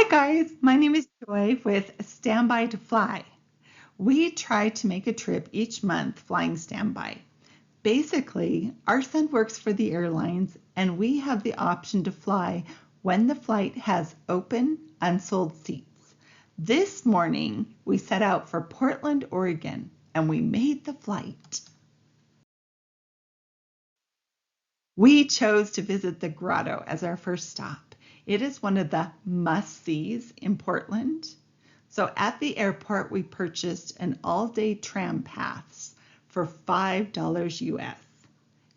Hi guys, my name is Joy with Standby to Fly. We try to make a trip each month flying standby. Basically, our son works for the airlines and we have the option to fly when the flight has open, unsold seats. This morning, we set out for Portland, Oregon, and we made the flight. We chose to visit the grotto as our first stop. It is one of the must-sees in Portland. So at the airport, we purchased an all-day tram pass for $5 US.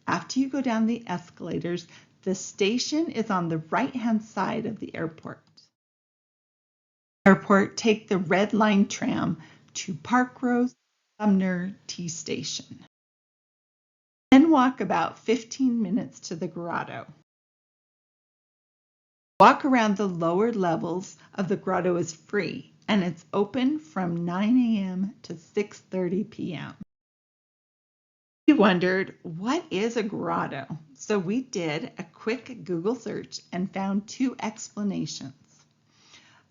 After you go down the escalators, the station is on the right-hand side of the airport. Take the Red Line tram to Park Rose Sumner T Station. Then walk about 15 minutes to the grotto. Walk around the lower levels of the grotto is free, and it's open from 9 a.m. to 6:30 p.m. We wondered, what is a grotto? So we did a quick Google search and found two explanations.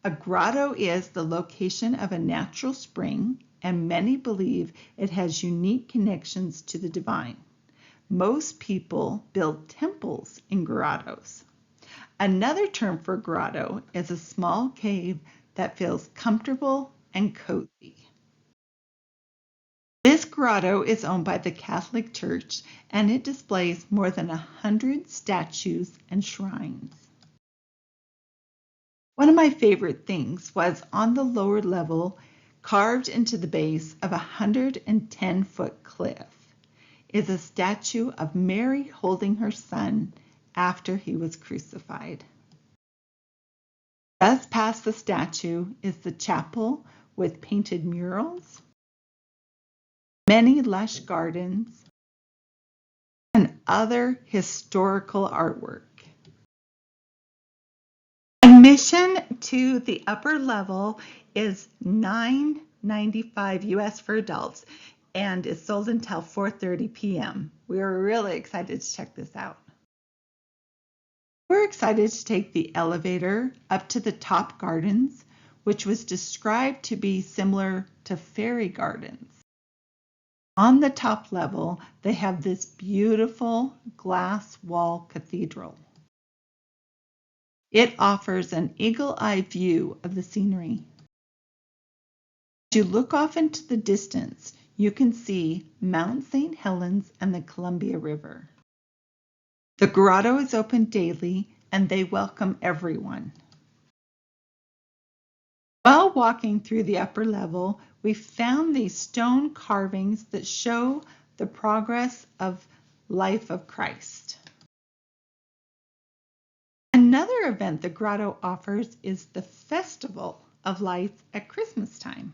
A grotto is the location of a natural spring, and many believe it has unique connections to the divine. Most people build temples in grottos. Another term for grotto is a small cave that feels comfortable and cozy. This grotto is owned by the Catholic Church and it displays more than 100 statues and shrines. One of my favorite things was on the lower level, carved into the base of a 110-foot cliff, is a statue of Mary holding her son after he was crucified. Just past the statue is the chapel with painted murals, many lush gardens, and other historical artwork. Admission to the upper level is $9.95 US for adults and is sold until 4:30 p.m. We are really excited to check this out. We're excited to take the elevator up to the top gardens, which was described to be similar to fairy gardens. On the top level, they have this beautiful glass wall cathedral. It offers an eagle-eye view of the scenery. As you look off into the distance, you can see Mount St. Helens and the Columbia River. The grotto is open daily and they welcome everyone. While walking through the upper level, we found these stone carvings that show the progress of life of Christ. Another event the grotto offers is the Festival of Lights at Christmas time.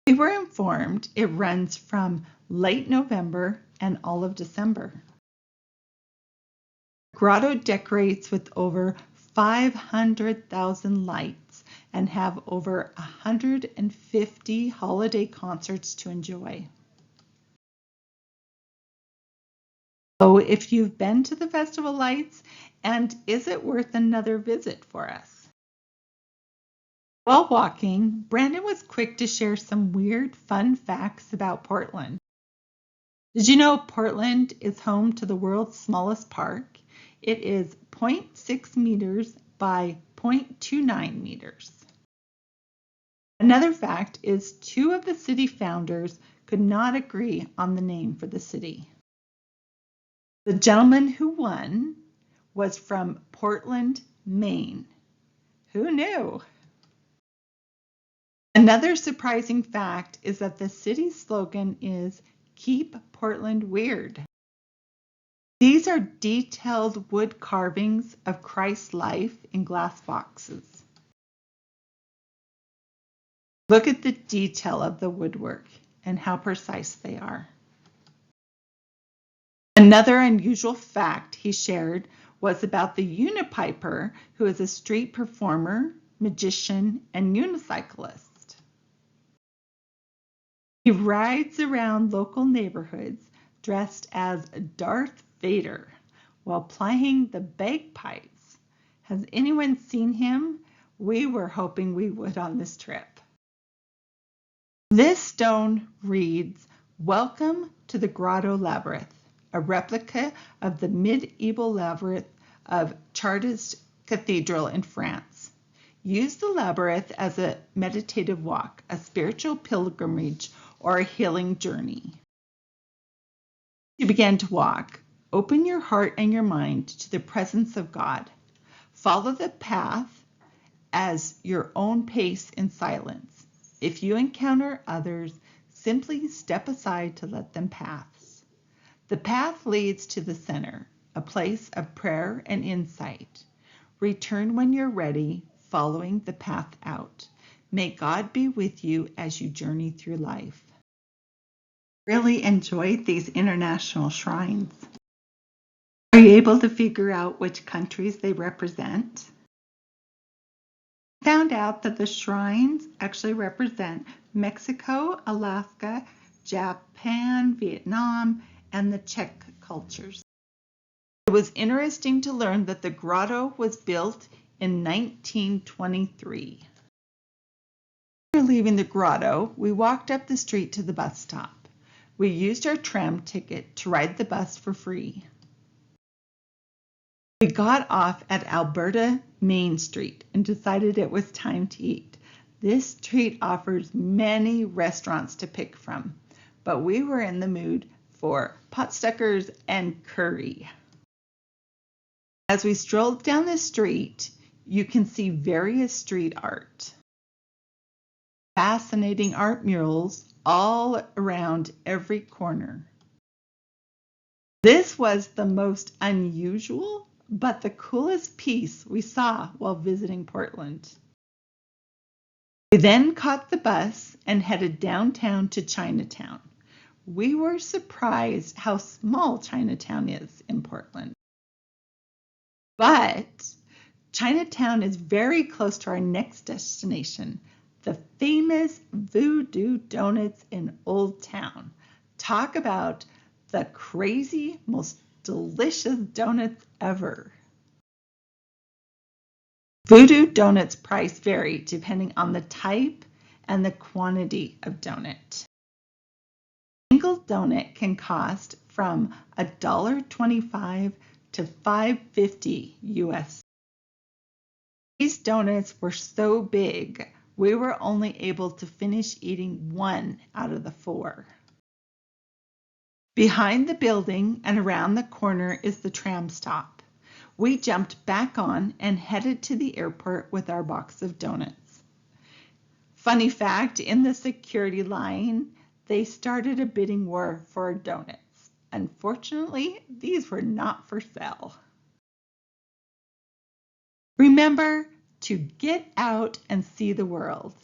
We were informed it runs from late November and all of December. The grotto decorates with over 500,000 lights and have over 150 holiday concerts to enjoy. So if you've been to the Festival of Lights, and is it worth another visit for us? While walking, Brandon was quick to share some weird, fun facts about Portland. Did you know Portland is home to the world's smallest park? It is 0.6 meters by 0.29 meters. Another fact is two of the city founders could not agree on the name for the city. The gentleman who won was from Portland, Maine. Who knew? Another surprising fact is that the city's slogan is "Keep Portland Weird." These are detailed wood carvings of Christ's life in glass boxes. Look at the detail of the woodwork and how precise they are. Another unusual fact he shared was about the Unipiper, who is a street performer, magician, and unicyclist. He rides around local neighborhoods dressed as Darth Vader while playing the bagpipes. Has anyone seen him? We were hoping we would on this trip. This stone reads, "Welcome to the Grotto Labyrinth," a replica of the medieval labyrinth of Chartres Cathedral in France. Use the labyrinth as a meditative walk, a spiritual pilgrimage, or a healing journey. You begin to walk. Open your heart and your mind to the presence of God. Follow the path as your own pace in silence. If you encounter others, simply step aside to let them pass. The path leads to the center, a place of prayer and insight. Return when you're ready, following the path out. May God be with you as you journey through life. Really enjoyed these international shrines. Are you able to figure out which countries they represent? Found out that the shrines actually represent Mexico, Alaska, Japan, Vietnam, and the Czech cultures. It was interesting to learn that the grotto was built in 1923. After leaving the grotto, we walked up the street to the bus stop. We used our tram ticket to ride the bus for free. We got off at Alberta Main Street and decided it was time to eat. This street offers many restaurants to pick from, but we were in the mood for potstuckers and curry. As we strolled down the street, you can see various street art. Fascinating art murals all around every corner. This was the most unusual but the coolest piece we saw while visiting Portland. We then caught the bus and headed downtown to Chinatown. We were surprised how small Chinatown is in Portland. But Chinatown is very close to our next destination, the famous Voodoo Donuts in Old Town. Talk about the crazy, most delicious donuts ever. Voodoo Donuts price vary depending on the type and the quantity of donut. A single donut can cost from $1.25 to $5.50 US. These donuts were so big, we were only able to finish eating one out of the 4. Behind the building and around the corner is the tram stop. We jumped back on and headed to the airport with our box of donuts. Funny fact, in the security line, they started a bidding war for our donuts. Unfortunately, these were not for sale. Remember to get out and see the world.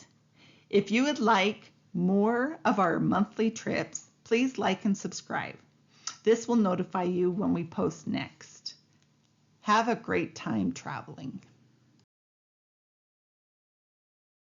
If you would like more of our monthly trips, please like and subscribe. This will notify you when we post next. Have a great time traveling.